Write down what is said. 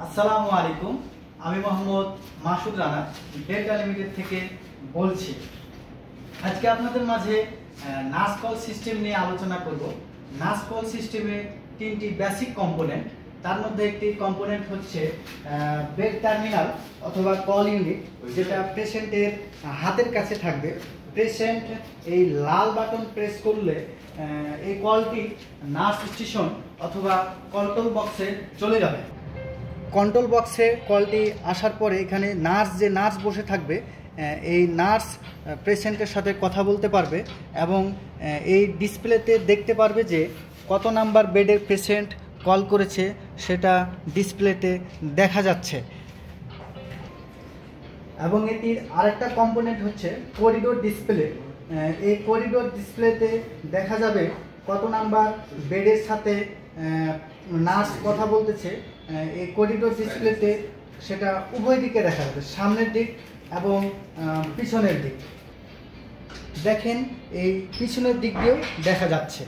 আসসালামু আলাইকুম। আমি মোহাম্মদ মাসুদ রানা ডেল্টা লিমিটেড থেকে বলছি। আজকে আপনাদের মাঝে নার্স কল সিস্টেম নিয়ে আলোচনা করব। নার্স কল সিস্টেমে তিনটি বেসিক কম্পোনেন্ট, তার মধ্যে একটি কম্পোনেন্ট হচ্ছে বেড টার্মিনাল অথবা কল ইউনিট, যেটা পেশেন্টের হাতের কাছে থাকবে। পেশেন্ট এই লাল বাটন প্রেস করলে এই কলটি নার্স স্টেশন অথবা কন্ট্রোল বক্সে চলে যাবে। কন্ট্রোল বক্সে কলটি আসার পরে এখানে নার্স বসে থাকবে। এই নার্স পেশেন্টের সাথে কথা বলতে পারবে এবং এই ডিসপ্লেতে দেখতে পারবে যে কত নাম্বার বেডের পেশেন্ট কল করেছে সেটা ডিসপ্লেতে দেখা যাচ্ছে। এবং এটির আরেকটা কম্পোনেন্ট হচ্ছে করিডোর ডিসপ্লে। এই করিডোর ডিসপ্লেতে দেখা যাবে কত নাম্বার বেডের সাথে নার্স কথা বলতেছে। এই করিডোর ডিসপ্লেতে সেটা উভয় দিকে দেখা যাবে, সামনের দিক এবং পিছনের দিক। দেখেন এই পিছনের দিক দিয়েও দেখা যাচ্ছে।